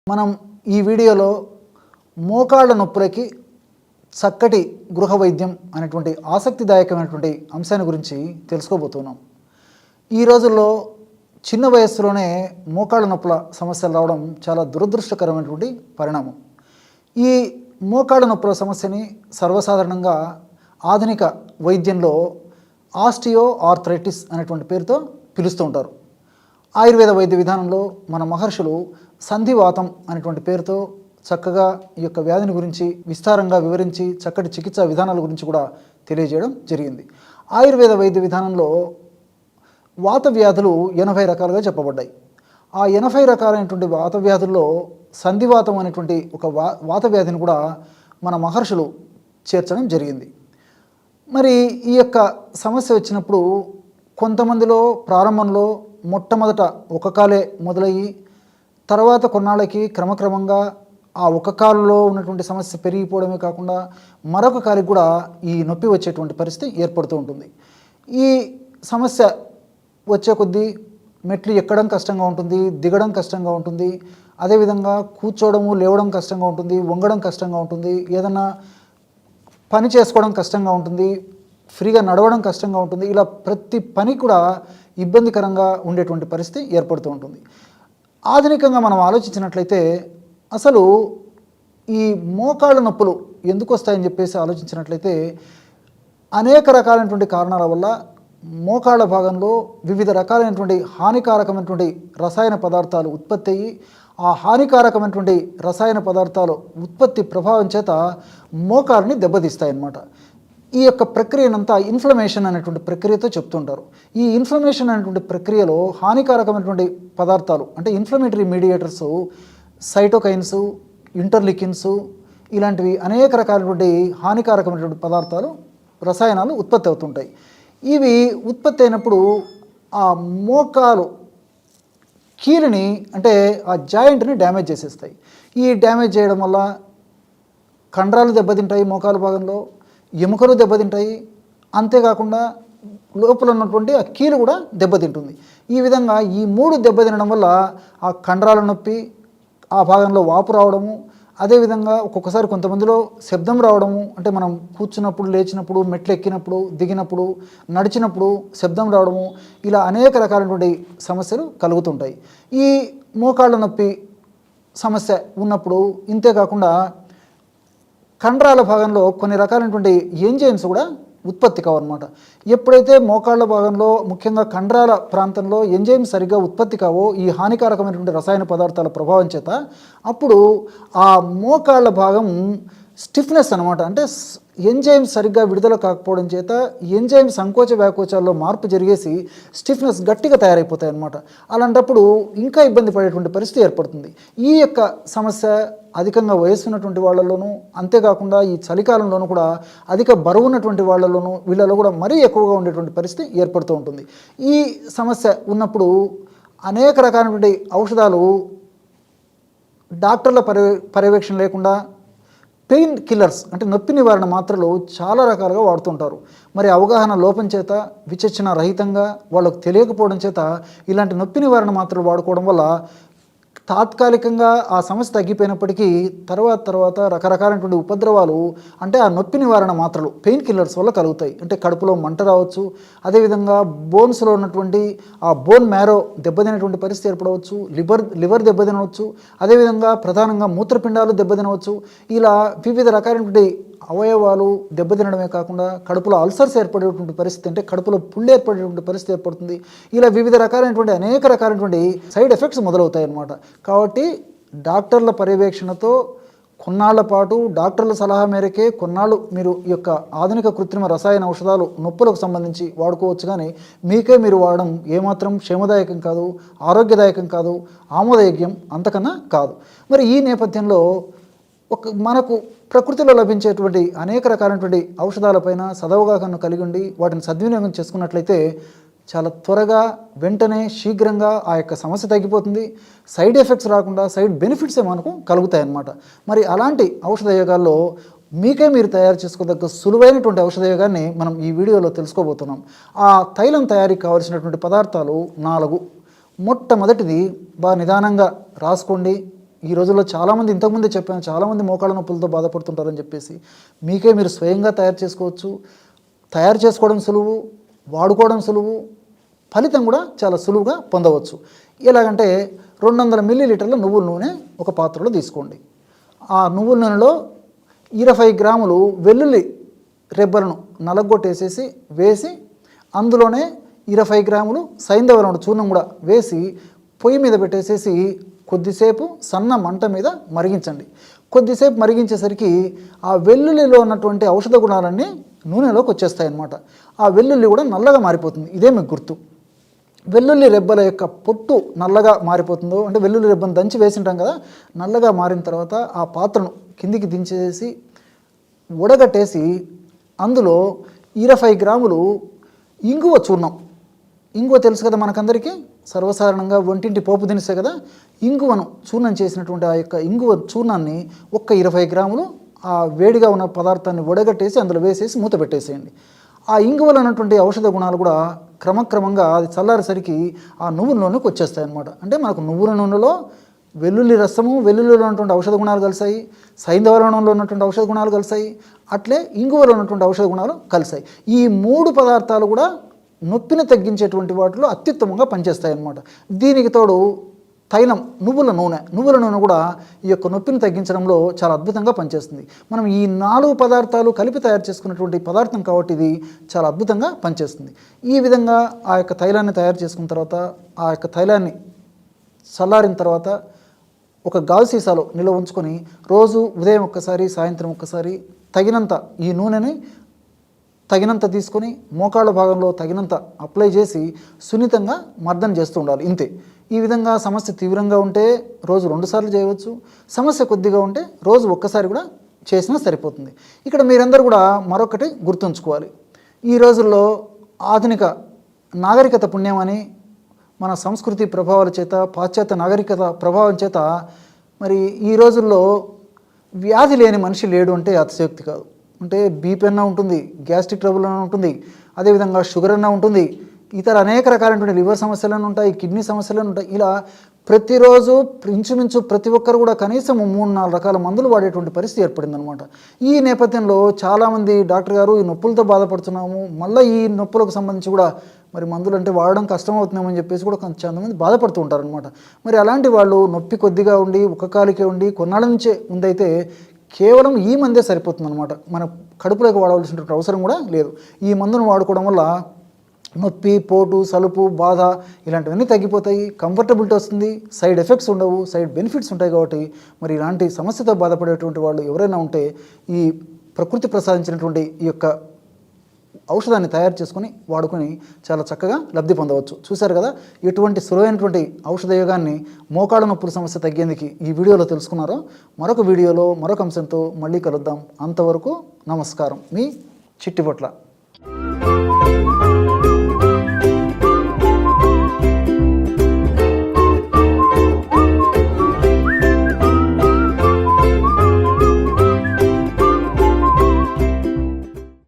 మనం ఈ వీడియోలో మోకాళ్ళ నొప్పులకి చక్కటి గృహ వైద్యం అనేటువంటి ఆసక్తిదాయకమైనటువంటి అంశాన్ని గురించి తెలుసుకోబోతున్నాం. ఈ రోజుల్లో చిన్న వయస్సులోనే మోకాళ్ళ నొప్పుల సమస్యలు రావడం చాలా దురదృష్టకరమైనటువంటి పరిణామం. ఈ మోకాళ్ళ నొప్పుల సమస్యని సర్వసాధారణంగా ఆధునిక వైద్యంలో ఆస్టియో ఆర్థరైటిస్ అనేటువంటి పేరుతో పిలుస్తూ ఉంటారు. ఆయుర్వేద వైద్య విధానంలో మన మహర్షులు సంధివాతం అనేటువంటి పేరుతో చక్కగా ఈ యొక్క వ్యాధిని గురించి విస్తారంగా వివరించి చక్కటి చికిత్సా విధానాల గురించి కూడా తెలియజేయడం జరిగింది. ఆయుర్వేద వైద్య విధానంలో వాత వ్యాధులు 80 రకాలుగా చెప్పబడ్డాయి. ఆ 80 రకాలైనటువంటి వాత వ్యాధుల్లో సంధివాతం అనేటువంటి ఒక వాత వ్యాధిని కూడా మన మహర్షులు చేర్చడం జరిగింది. మరి ఈ యొక్క సమస్య వచ్చినప్పుడు కొంతమందిలో ప్రారంభంలో మొట్టమొదట ఒక కాలే మొదలయ్యి తర్వాత కొన్నాళ్ళకి క్రమక్రమంగా ఆ ఒక కాలులో ఉన్నటువంటి సమస్య పెరిగిపోవడమే కాకుండా మరొక కాలికి కూడా ఈ నొప్పి వచ్చేటువంటి పరిస్థితి ఏర్పడుతూ ఉంటుంది. ఈ సమస్య వచ్చే కొద్దీ మెట్లు ఎక్కడం కష్టంగా ఉంటుంది, దిగడం కష్టంగా ఉంటుంది, అదేవిధంగా కూర్చోవడము లేవడం కష్టంగా ఉంటుంది, వంగడం కష్టంగా ఉంటుంది, ఏదన్నా పని చేసుకోవడం కష్టంగా ఉంటుంది, ఫ్రీగా నడవడం కష్టంగా ఉంటుంది. ఇలా ప్రతి పని కూడా ఇబ్బందికరంగా ఉండేటువంటి పరిస్థితి ఏర్పడుతూ ఉంటుంది. ఆధునికంగా మనం ఆలోచించినట్లయితే అసలు ఈ మోకాళ్ళ నొప్పులు ఎందుకు వస్తాయని చెప్పేసి ఆలోచించినట్లయితే అనేక రకాలైనటువంటి కారణాల వల్ల మోకాళ్ళ భాగంలో వివిధ రకాలైనటువంటి హానికారకమైనటువంటి రసాయన పదార్థాలు ఉత్పత్తి అయ్యి ఆ హానికారకమైనటువంటి రసాయన పదార్థాలు ఉత్పత్తి ప్రభావం చేత మోకాళ్ళని దెబ్బతీస్తాయన్నమాట. ఈ యొక్క ప్రక్రియనంతా ఇన్ఫ్లమేషన్ అనేటువంటి ప్రక్రియతో చెప్తుంటారు. ఈ ఇన్ఫ్లమేషన్ అనేటువంటి ప్రక్రియలో హానికారకమైనటువంటి పదార్థాలు అంటే ఇన్ఫ్లమేటరీ మీడియేటర్స్, సైటోకైన్స్, ఇంటర్లికిన్స్ ఇలాంటివి అనేక రకాలైనటువంటి హానికారకమైనటువంటి పదార్థాలు రసాయనాలు ఉత్పత్తి అవుతుంటాయి. ఇవి ఉత్పత్తి అయినప్పుడు ఆ మోకాలు కీలుని అంటే ఆ జాయింట్ని డ్యామేజ్ చేసేస్తాయి. ఈ డ్యామేజ్ చేయడం వల్ల కండరాలు దెబ్బతింటాయి, మోకాలు భాగంలో ఎముకలు దెబ్బతింటాయి, అంతేకాకుండా లోపల ఉన్నటువంటి ఆ కీలు కూడా దెబ్బతింటుంది. ఈ విధంగా ఈ 3 దెబ్బతినడం వల్ల ఆ కండరాల నొప్పి, ఆ భాగంలో వాపు రావడము, అదేవిధంగా ఒక్కొక్కసారి కొంతమందిలో శబ్దం రావడము, అంటే మనం కూర్చున్నప్పుడు, లేచినప్పుడు, మెట్లు ఎక్కినప్పుడు, దిగినప్పుడు, నడిచినప్పుడు శబ్దం రావడము, ఇలా అనేక రకాలైనటువంటి సమస్యలు కలుగుతుంటాయి. ఈ మోకాళ్ళ నొప్పి సమస్య ఉన్నప్పుడు ఇంతేకాకుండా కండరాల భాగంలో కొన్ని రకాలైనటువంటి ఎంజైమ్స్ కూడా ఉత్పత్తి కావన్నమాట. ఎప్పుడైతే మోకాళ్ళ భాగంలో ముఖ్యంగా కండరాల ప్రాంతంలో ఎంజైమ్స్ సరిగ్గా ఉత్పత్తి కావో ఈ హానికారకమైనటువంటి రసాయన పదార్థాల ప్రభావం చేత అప్పుడు ఆ మోకాళ్ళ భాగం స్టిఫ్నెస్ అనమాట, అంటే ఎంజైమ్స్ సరిగ్గా విడుదల కాకపోవడం చేత ఎంజైమ్ సంకోచ వ్యాకోచాల్లో మార్పు జరిగేసి స్టిఫ్నెస్ గట్టిగా తయారైపోతాయి అన్నమాట. అలాంటప్పుడు ఇంకా ఇబ్బంది పడేటువంటి పరిస్థితి ఏర్పడుతుంది. ఈ యొక్క సమస్య అధికంగా వయసు ఉన్నటువంటి వాళ్ళలోనూ, అంతేకాకుండా ఈ చలికాలంలోనూ కూడా అధిక బరువు ఉన్నటువంటి వాళ్ళలోనూ వీళ్ళలో కూడా మరీ ఎక్కువగా ఉండేటువంటి పరిస్థితి ఏర్పడుతూ ఉంటుంది. ఈ సమస్య ఉన్నప్పుడు అనేక రకాలైనటువంటి ఔషధాలు డాక్టర్ల పర్యవేక్షణ లేకుండా పెయిన్ కిల్లర్స్ అంటే నొప్పి నివారణ మాత్రలు చాలా రకాలుగా వాడుతుంటారు. మరి అవగాహన లోపం చేత, విచక్షణ రహితంగా, వాళ్ళకు తెలియకపోవడం చేత ఇలాంటి నొప్పి నివారణ మాత్రలు వాడుకోవడం వల్ల తాత్కాలికంగా ఆ సమస్య తగ్గిపోయినప్పటికీ తర్వాత రకరకాలైనటువంటి ఉపద్రవాలు అంటే ఆ నొప్పి నివారణ మాత్రలు పెయిన్ కిల్లర్స్ వల్ల కలుగుతాయి. అంటే కడుపులో మంట రావచ్చు, అదేవిధంగా బోన్స్లో ఉన్నటువంటి ఆ బోన్ మ్యారో దెబ్బతినేటువంటి పరిస్థితి ఏర్పడవచ్చు, లివర్ దెబ్బతినవచ్చు, అదేవిధంగా ప్రధానంగా మూత్రపిండాలు దెబ్బతినవచ్చు. ఇలా వివిధ రకాలైనటువంటి అవయవాలు దెబ్బతినడమే కాకుండా కడుపులో అల్సర్స్ ఏర్పడేటువంటి పరిస్థితి, అంటే కడుపులో పుళ్ళు ఏర్పడేటువంటి పరిస్థితి ఏర్పడుతుంది. ఇలా వివిధ రకాలైనటువంటి అనేక రకాలైనటువంటి సైడ్ ఎఫెక్ట్స్ మొదలవుతాయి అన్నమాట. కాబట్టి డాక్టర్ల పర్యవేక్షణతో కొన్నాళ్ల పాటు డాక్టర్ల సలహా మేరకే కొన్నాళ్ళు మీరు ఈ యొక్క ఆధునిక కృత్రిమ రసాయన ఔషధాలు నొప్పులకు సంబంధించి వాడుకోవచ్చు. కానీ మీకే మీరు వాడడం ఏమాత్రం క్షేమదాయకం కాదు, ఆరోగ్యదాయకం కాదు, ఆమోదయోగ్యం అంతకన్నా కాదు. మరి ఈ నేపథ్యంలో మనకు ప్రకృతిలో లభించేటువంటి అనేక రకాలైనటువంటి ఔషధాలపైన సదవగాహన కలిగి ఉండి వాటిని సద్వినియోగం చేసుకున్నట్లయితే చాలా త్వరగా, వెంటనే, శీఘ్రంగా ఆ యొక్క సమస్య తగ్గిపోతుంది. సైడ్ ఎఫెక్ట్స్ రాకుండా సైడ్ బెనిఫిట్సే మనకు కలుగుతాయన్నమాట. మరి అలాంటి ఔషధయోగాల్లో మీకే మీరు తయారు చేసుకోదగ్గ సులువైనటువంటి ఔషధయోగాన్ని మనం ఈ వీడియోలో తెలుసుకోబోతున్నాం. ఆ తైలం తయారీకి కావలసినటువంటి పదార్థాలు 4. మొట్టమొదటిది బాగా నిదానంగా రాసుకోండి. ఈ రోజుల్లో చాలామంది, ఇంతకుముందే చెప్పాను, చాలామంది మోకాళ్ళ నొప్పులతో బాధపడుతుంటారని చెప్పేసి మీకే మీరు స్వయంగా తయారు చేసుకోవచ్చు. తయారు చేసుకోవడం సులువు, వాడుకోవడం సులువు, ఫలితం కూడా చాలా సులువుగా పొందవచ్చు. ఎలాగంటే 200 మిల్లీలీటర్ల నువ్వుల నూనె ఒక పాత్రలో తీసుకోండి. ఆ నువ్వుల నూనెలో 20 గ్రాములు వెల్లుల్లి రెబ్బలను నలగొట్టేసేసి వేసి, అందులోనే 20 గ్రాములు సైంధవ చూర్ణం కూడా వేసి పొయ్యి మీద పెట్టేసేసి కొద్దిసేపు సన్న మంట మీద మరిగించండి. కొద్దిసేపు మరిగించేసరికి ఆ వెల్లుల్లిలో ఉన్నటువంటి ఔషధ గుణాలన్నీ నూనెలోకి వచ్చేస్తాయి అన్నమాట. ఆ వెల్లుల్లి కూడా నల్లగా మారిపోతుంది. ఇదే మీకు గుర్తు. వెల్లుల్లి రెబ్బల యొక్క పొట్టు నల్లగా మారిపోతుందో, అంటే వెల్లుల్లి రెబ్బను దంచి వేసింటాం కదా, నల్లగా మారిన తర్వాత ఆ పాత్రను కిందికి దించేసి ఉడగట్టేసి అందులో 20 గ్రాములు ఇంగువ చూర్ణం. ఇంగువ తెలుసు కదా మనకందరికీ, సర్వసాధారణంగా వంటింటి పోపు దినుసే కదా. ఇంగువను చూర్ణం చేసినటువంటి ఆ యొక్క ఇంగువ చూర్ణాన్ని ఒక్క 20 గ్రాములు ఆ వేడిగా ఉన్న పదార్థాన్ని వడగట్టేసి అందులో వేసేసి మూత పెట్టేసేయండి. ఆ ఇంగువలో ఉన్నటువంటి ఔషధ గుణాలు కూడా క్రమక్రమంగా అది చల్లారేసరికి ఆ నువ్వుల నూనెకి వచ్చేస్తాయి అన్నమాట. అంటే మనకు నువ్వుల నూనెలో వెల్లుల్లి రసము, వెల్లుల్లిలో ఉన్నటువంటి ఔషధ గుణాలు కలిసాయి, సైంధవ లవణంలో ఉన్నటువంటి ఔషధ గుణాలు కలిసాయి, అట్లే ఇంగువలో ఉన్నటువంటి ఔషధ గుణాలు కలిసాయి. ఈ 3 పదార్థాలు కూడా నొప్పిని తగ్గించేటువంటి వాటిలో అత్యుత్తమంగా పనిచేస్తాయి అన్నమాట. దీనికి తోడు తైలం, నువ్వుల నూనె కూడా ఈ యొక్క నొప్పిని తగ్గించడంలో చాలా అద్భుతంగా పనిచేస్తుంది. మనం ఈ 4 పదార్థాలు కలిపి తయారు చేసుకున్నటువంటి పదార్థం కాబట్టి ఇది చాలా అద్భుతంగా పనిచేస్తుంది. ఈ విధంగా ఆ యొక్క తైలాన్ని తయారు చేసుకున్న తర్వాత ఆ యొక్క తైలాన్ని చల్లారిన తర్వాత ఒక గాజు సీసాలో నిల్వ ఉంచుకొని రోజు ఉదయం ఒక్కసారి, సాయంత్రం ఒక్కసారి తగినంత ఈ నూనెని తగినంత తీసుకొని మోకాళ్ళ భాగంలో తగినంత అప్లై చేసి సున్నితంగా మర్దన చేస్తూ ఉండాలి. ఇంతే. ఈ విధంగా సమస్య తీవ్రంగా ఉంటే రోజు 2 సార్లు చేయవచ్చు. సమస్య కొద్దిగా ఉంటే రోజు ఒక్కసారి కూడా చేసినా సరిపోతుంది. ఇక్కడ మీరందరూ కూడా మరొకటి గుర్తుంచుకోవాలి. ఈ రోజుల్లో ఆధునిక నాగరికత పుణ్యమని మన సంస్కృతి ప్రభావాల చేత, పాశ్చాత్య నాగరికత ప్రభావం చేత మరి ఈ రోజుల్లో వ్యాధి లేని మనిషి లేడు అంటే అతిశయోక్తి కాదు. అంటే బీపీ అన్నా ఉంటుంది, గ్యాస్ట్రిక్ ట్రబుల్ అన్నా ఉంటుంది, అదేవిధంగా షుగర్ అన్నా ఉంటుంది, ఇతర అనేక రకాలైనటువంటి లివర్ సమస్యలను ఉంటాయి, కిడ్నీ సమస్యలను ఉంటాయి. ఇలా ప్రతిరోజు ఇంచుమించు ప్రతి ఒక్కరు కూడా కనీసం 3-4 రకాల మందులు వాడేటువంటి పరిస్థితి ఏర్పడిందనమాట. ఈ నేపథ్యంలో చాలామంది డాక్టర్ గారు ఈ నొప్పులతో బాధపడుతున్నాము, మళ్ళీ ఈ నొప్పులకు సంబంధించి కూడా మరి మందులు అంటే వాడడం కష్టమవుతున్నామని చెప్పేసి కూడా కొంతమంది బాధపడుతూ ఉంటారనమాట. మరి అలాంటి వాళ్ళు నొప్పి కొద్దిగా ఉండి ఒక కాలికే ఉండి కొన్నాళ్ళ నుంచే ఉందైతే కేవలం ఈ మందే సరిపోతుందన్నమాట. మన కడుపులోకి వాడవలసినటువంటి అవసరం కూడా లేదు. ఈ మందును వాడుకోవడం వల్ల నొప్పి, పోటు, సలుపు, బాధ ఇలాంటివన్నీ తగ్గిపోతాయి, కంఫర్టబిలిటీ వస్తుంది, సైడ్ ఎఫెక్ట్స్ ఉండవు, సైడ్ బెనిఫిట్స్ ఉంటాయి. కాబట్టి మరి ఇలాంటి సమస్యతో బాధపడేటువంటి వాళ్ళు ఎవరైనా ఉంటే ఈ ప్రకృతి ప్రసాదించినటువంటి ఈ యొక్క ఔషధాన్ని తయారు చేసుకొని వాడుకొని చాలా చక్కగా లబ్ధి పొందవచ్చు. చూశారు కదా ఎటువంటి సులువైనటువంటి ఔషధ యోగాన్ని మోకాళ్ళ నొప్పుల సమస్య తగ్గేందుకు ఈ వీడియోలో తెలుసుకున్నారో. మరొక వీడియోలో మరొక అంశంతో మళ్ళీ కలుద్దాం. అంతవరకు నమస్కారం. మీ చిట్టిబొట్ల.